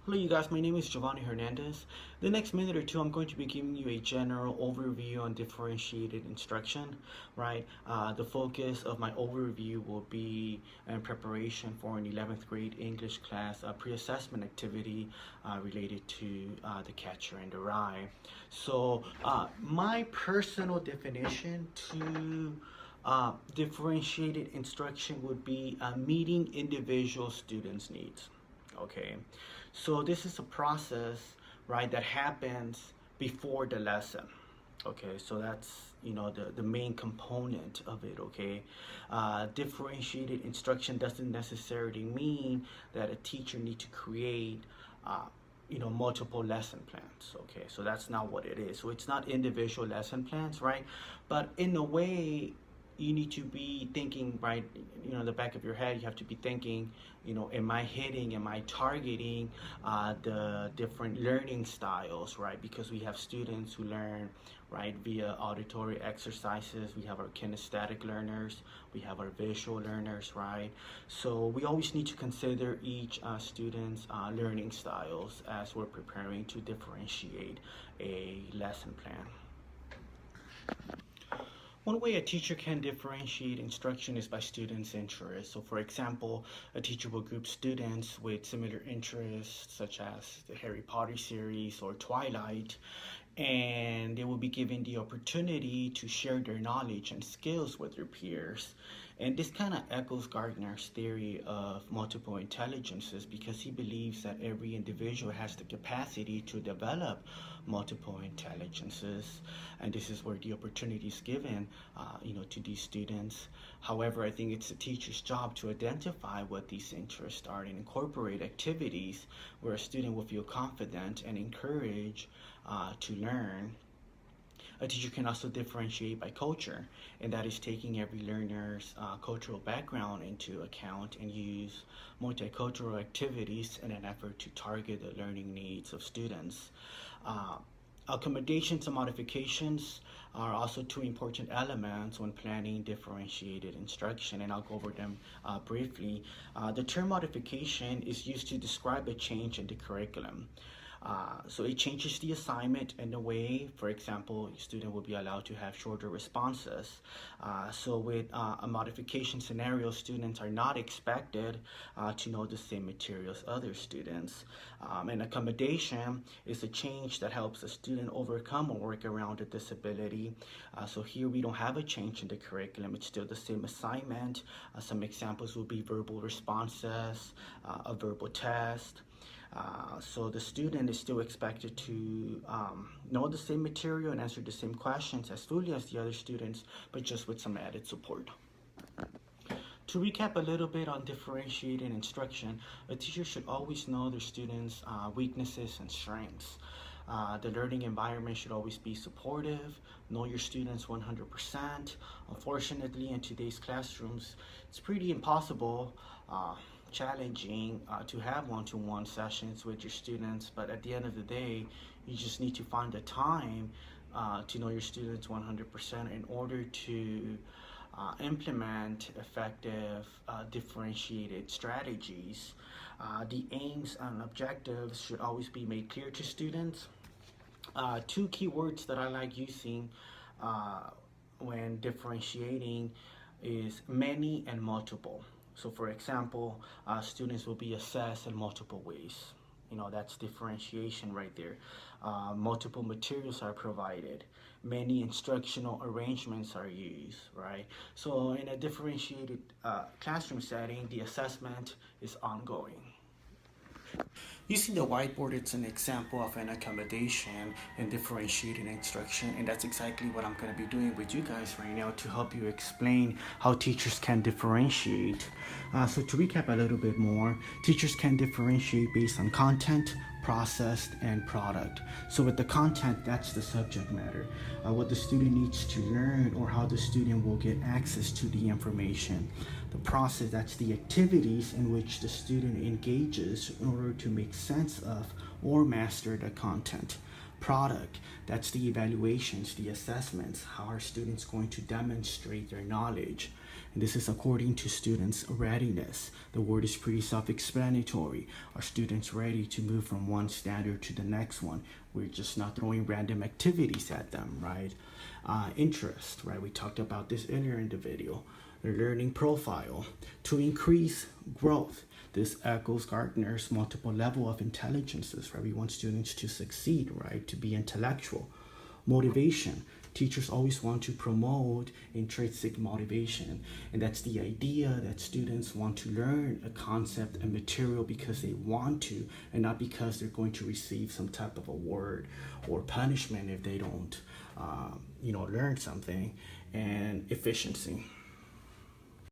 Hello you guys, my name is Giovanni Hernandez. The next minute or two I'm going to be giving you a general overview on differentiated instruction, right? The focus of my overview will be in preparation for an 11th grade English class pre-assessment activity related to the catcher in the rye. So my personal definition to differentiated instruction would be meeting individual students' needs. Okay, so this is a process, right, that happens before the lesson. Okay, so that's the main component of it. Okay, differentiated instruction doesn't necessarily mean that a teacher need to create multiple lesson plans. Okay, so that's not what it is. So it's not individual lesson plans, right? But in a way, you need to be thinking, right, in the back of your head, you have to be thinking, am I hitting, am I targeting the different learning styles, right? Because we have students who learn, right, via auditory exercises. We have our kinesthetic learners, we have our visual learners, right? So we always need to consider each student's learning styles as we're preparing to differentiate a lesson plan. One way a teacher can differentiate instruction is by students' interests. So for example, a teacher will group students with similar interests such as the Harry Potter series or Twilight, and they will be given the opportunity to share their knowledge and skills with their peers. And this kind of echoes Gardner's theory of multiple intelligences because he believes that every individual has the capacity to develop multiple intelligences, and this is where the opportunity is given, to these students. However, I think it's the teacher's job to identify what these interests are and incorporate activities where a student will feel confident and encouraged to learn. A teacher can also differentiate by culture, and that is taking every learner's cultural background into account and use multicultural activities in an effort to target the learning needs of students. Uh, Accommodations and modifications are also two important elements when planning differentiated instruction, and I'll go over them briefly. The term modification is used to describe a change in the curriculum. So it changes the assignment in a way, for example, a student will be allowed to have shorter responses. So with a modification scenario, students are not expected to know the same material as other students. And accommodation is a change that helps a student overcome or work around a disability. So here we don't have a change in the curriculum, it's still the same assignment. Some examples will be verbal responses, a verbal test. So the student is still expected to know the same material and answer the same questions as fully as the other students, but just with some added support. To recap a little bit on differentiated instruction, a teacher should always know their students' weaknesses and strengths. The learning environment should always be supportive. Know your students 100%. Unfortunately, in today's classrooms, it's pretty impossible, challenging to have one-to-one sessions with your students, but at the end of the day, you just need to find the time to know your students 100% in order to implement effective differentiated strategies. The aims and objectives should always be made clear to students. Two keywords that I like using when differentiating is many and multiple. So for example, students will be assessed in multiple ways. That's differentiation right there. Multiple materials are provided. Many instructional arrangements are used, right? So in a differentiated classroom setting, the assessment is ongoing. Using the whiteboard, it's an example of an accommodation and differentiating instruction, and that's exactly what I'm going to be doing with you guys right now to help you explain how teachers can differentiate. So to recap a little bit more, teachers can differentiate based on content, process, and product. So with the content, that's the subject matter, what the student needs to learn or how the student will get access to the information. The process, that's the activities in which the student engages in order to make sense of or master the content. Product, that's the evaluations, the assessments, how are students going to demonstrate their knowledge. And this is according to students' readiness. The word is pretty self-explanatory. Are students ready to move from one standard to the next one? We're just not throwing random activities at them, right? Interest, right? We talked about this earlier in the video. Their learning profile. To increase growth. This echoes Gartner's multiple level of intelligences, right? We want students to succeed, right? To be intellectual. Motivation. Teachers always want to promote intrinsic motivation. And that's the idea that students want to learn a concept and material because they want to, and not because they're going to receive some type of award or punishment if they don't, learn something. And efficiency.